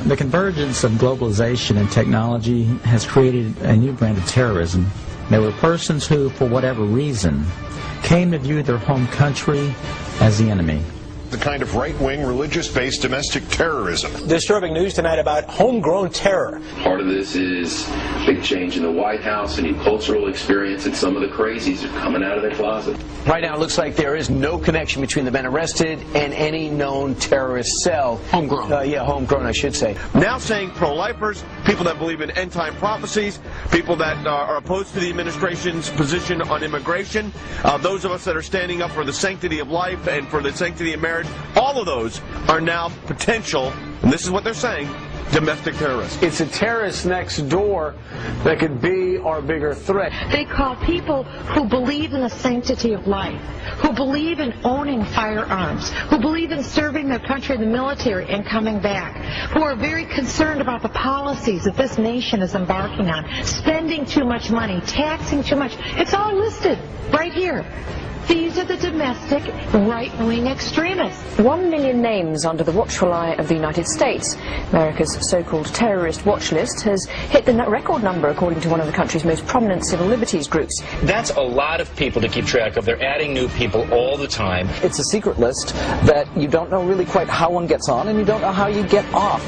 The convergence of globalization and technology has created a new brand of terrorism. There were persons who, for whatever reason, came to view their home country as the enemy. The kind of right-wing, religious-based domestic terrorism. Disturbing news tonight about homegrown terror. Part of this is big change in the White House, a new cultural experience, and some of the crazies are coming out of their closet. Right now, it looks like there is no connection between the men arrested and any known terrorist cell. Homegrown. Homegrown, I should say. Now saying pro-lifers, people that believe in end-time prophecies, people that are opposed to the administration's position on immigration, those of us that are standing up for the sanctity of life and for the sanctity of marriage, all of those are now potential, and this is what they're saying, domestic terrorists. It's a terrorist next door that could be our bigger threat. They call people who believe in the sanctity of life, who believe in owning firearms, who believe in serving their country in the military and coming back, who are very concerned about the policies that this nation is embarking on, spending too much money, taxing too much. It's all listed right here. These are the domestic right-wing extremists. 1 million names under the watchful eye of the United States. America's so-called terrorist watch list has hit the record number according to one of the country's most prominent civil liberties groups. That's a lot of people to keep track of. They're adding new people all the time. It's a secret list that you don't know really quite how one gets on and you don't know how you get off.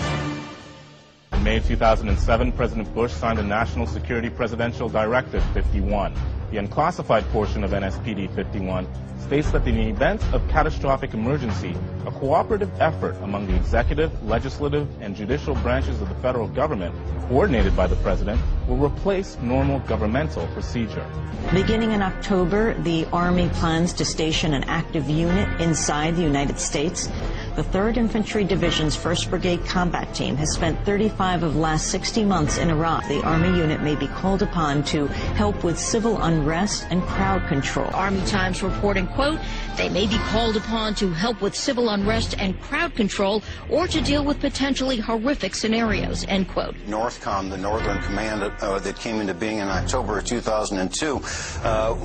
In May 2007, President Bush signed a National Security Presidential Directive 51. The unclassified portion of NSPD 51 states that in the event of catastrophic emergency, a cooperative effort among the executive, legislative, and judicial branches of the federal government, coordinated by the President, will replace normal governmental procedure. Beginning in October, the Army plans to station an active unit inside the United States. The 3rd Infantry Division's 1st Brigade Combat Team has spent 35 of the last 60 months in Iraq. The Army unit may be called upon to help with civil unrest and crowd control. Army Times reporting, quote, they may be called upon to help with civil unrest and crowd control or to deal with potentially horrific scenarios, end quote. NORTHCOM, the Northern Command that came into being in October of 2002,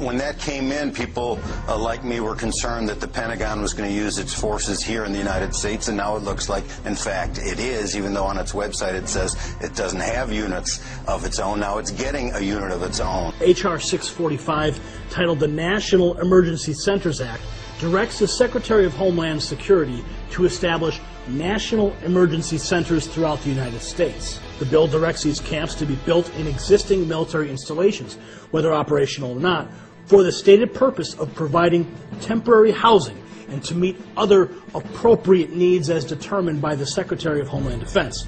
when that came in, people like me were concerned that the Pentagon was going to use its forces here in the United States, and now it looks like, in fact, it is, even though on its website it says it doesn't have units of its own. Now it's getting a unit of its own. H.R. 645, titled the National Emergency Centers Act, directs the Secretary of Homeland Security to establish national emergency centers throughout the United States. The bill directs these camps to be built in existing military installations, whether operational or not, for the stated purpose of providing temporary housing and to meet other appropriate needs as determined by the Secretary of Homeland Defense.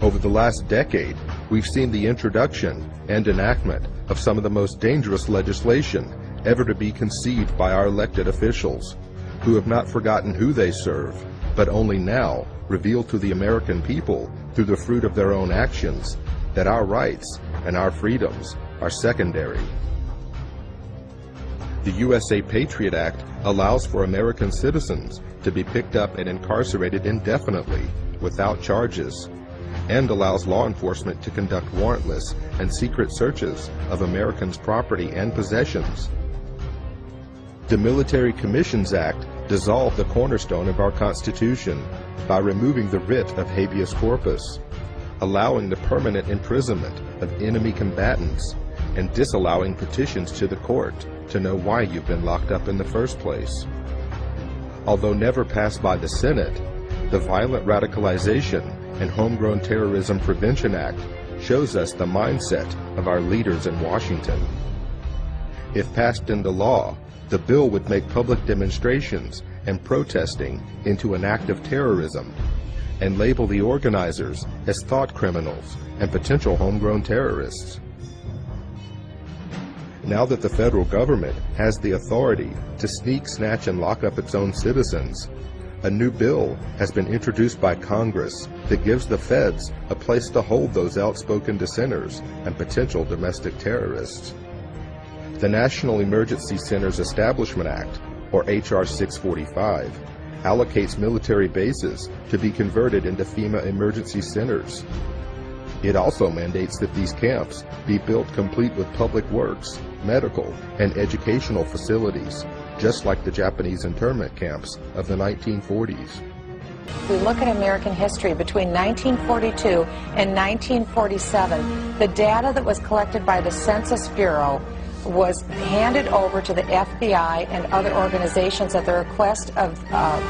Over the last decade, we've seen the introduction and enactment of some of the most dangerous legislation ever to be conceived by our elected officials, who have not forgotten who they serve, but only now reveal to the American people, through the fruit of their own actions, that our rights and our freedoms are secondary. The USA Patriot Act allows for American citizens to be picked up and incarcerated indefinitely without charges, and allows law enforcement to conduct warrantless and secret searches of Americans' property and possessions. The Military Commissions Act dissolved the cornerstone of our Constitution by removing the writ of habeas corpus, allowing the permanent imprisonment of enemy combatants, and disallowing petitions to the court to know why you've been locked up in the first place. Although never passed by the Senate, the Violent Radicalization and Homegrown Terrorism Prevention Act shows us the mindset of our leaders in Washington. If passed into law, the bill would make public demonstrations and protesting into an act of terrorism and label the organizers as thought criminals and potential homegrown terrorists. Now that the federal government has the authority to sneak, snatch, and lock up its own citizens, a new bill has been introduced by Congress that gives the feds a place to hold those outspoken dissenters and potential domestic terrorists. The National Emergency Centers Establishment Act, or H.R. 645, allocates military bases to be converted into FEMA emergency centers. It also mandates that these camps be built complete with public works, medical, and educational facilities, just like the Japanese internment camps of the 1940s. If we look at American history between 1942 and 1947, the data that was collected by the Census Bureau was handed over to the FBI and other organizations at the request of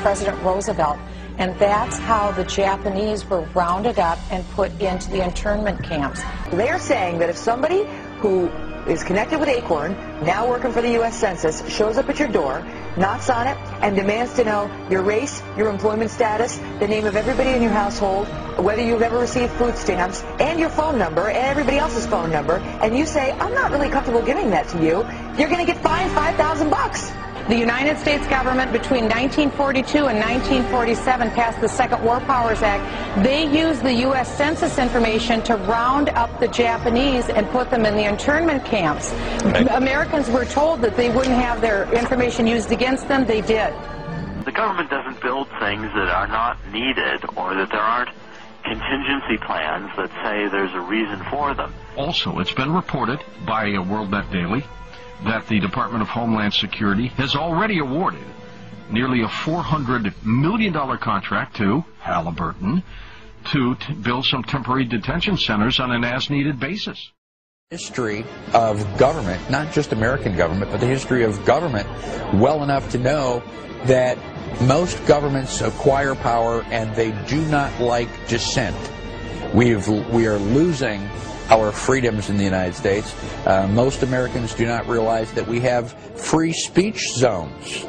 President Roosevelt. And that's how the Japanese were rounded up and put into the internment camps. They're saying that if somebody who is connected with Acorn, now working for the U.S. Census, shows up at your door, knocks on it, and demands to know your race, your employment status, the name of everybody in your household, whether you've ever received food stamps, and your phone number, and everybody else's phone number, and you say, I'm not really comfortable giving that to you, you're going to get fined $5,000. The United States government between 1942 and 1947 passed the Second War Powers Act. They used the U.S. Census information to round up the Japanese and put them in the internment camps. Americans were told that they wouldn't have their information used against them. They did. The government doesn't build things that are not needed or that there aren't contingency plans that say there's a reason for them. Also, it's been reported by WorldNet Daily that the Department of Homeland Security has already awarded nearly a $400 million contract to Halliburton to build some temporary detention centers on an as-needed basis. History of government, not just American government, but the history of government well enough to know that most governments acquire power and they do not like dissent. We are losing our freedoms in the United States. Most Americans do not realize that we have free speech zones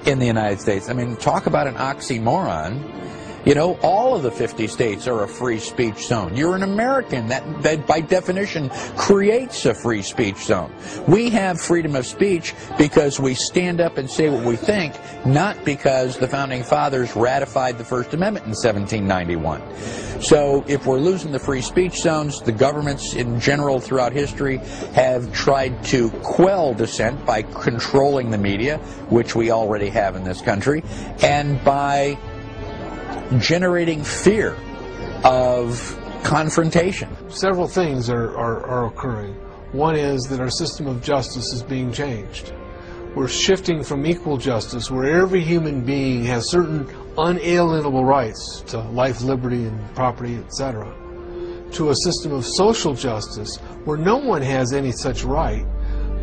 in the United States. I mean, talk about an oxymoron. You know, all of the 50 states are a free speech zone. You're an American. That by definition creates a free speech zone. We have freedom of speech because we stand up and say what we think, not because the Founding Fathers ratified the First Amendment in 1791. So if we're losing the free speech zones, the governments in general throughout history have tried to quell dissent by controlling the media, which we already have in this country, and by generating fear of confrontation. Several things are occurring. One is that our system of justice is being changed. We're shifting from equal justice, where every human being has certain unalienable rights to life, liberty, and property, etc., to a system of social justice where no one has any such right,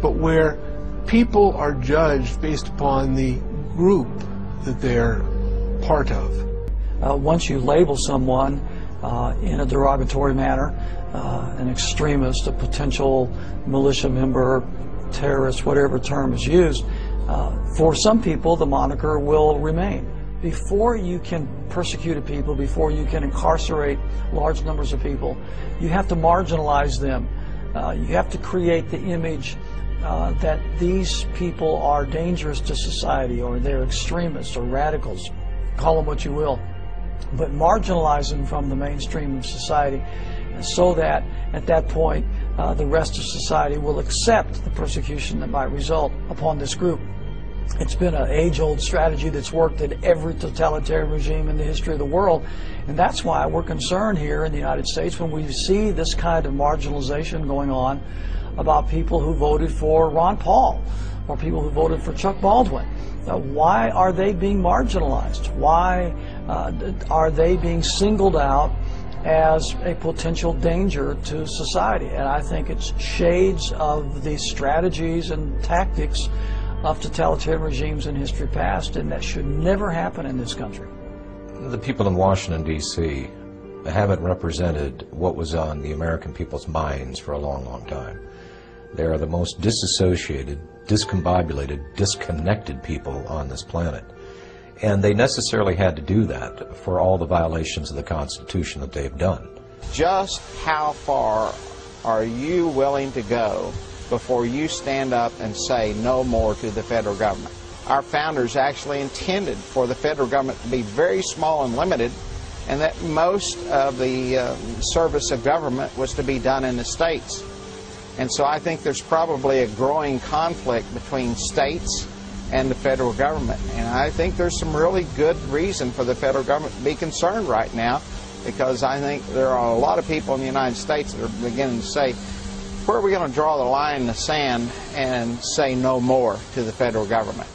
but where people are judged based upon the group that they're part of. Once you label someone in a derogatory manner, an extremist, a potential militia member, terrorist, whatever term is used, for some people the moniker will remain. Before you can persecute people, before you can incarcerate large numbers of people, you have to marginalize them. You have to create the image that these people are dangerous to society, or they're extremists or radicals, call them what you will, but marginalize them from the mainstream of society so that at that point the rest of society will accept the persecution that might result upon this group. It's been an age-old strategy that's worked at every totalitarian regime in the history of the world, and that's why we're concerned here in the United States when we see this kind of marginalization going on about people who voted for Ron Paul or people who voted for Chuck Baldwin. Why are they being marginalized? Why are they being singled out as a potential danger to society? And I think it's shades of the strategies and tactics of totalitarian regimes in history past, and that should never happen in this country. The people in Washington, D.C. haven't represented what was on the American people's minds for a long, long time. They are the most disassociated, discombobulated, disconnected people on this planet. And they necessarily had to do that for all the violations of the Constitution that they've done. Just how far are you willing to go before you stand up and say no more to the federal government? Our founders actually intended for the federal government to be very small and limited, and that most of the service of government was to be done in the states. And so I think there's probably a growing conflict between states and the federal government. And I think there's some really good reason for the federal government to be concerned right now, because I think there are a lot of people in the United States that are beginning to say, where are we going to draw the line in the sand and say no more to the federal government?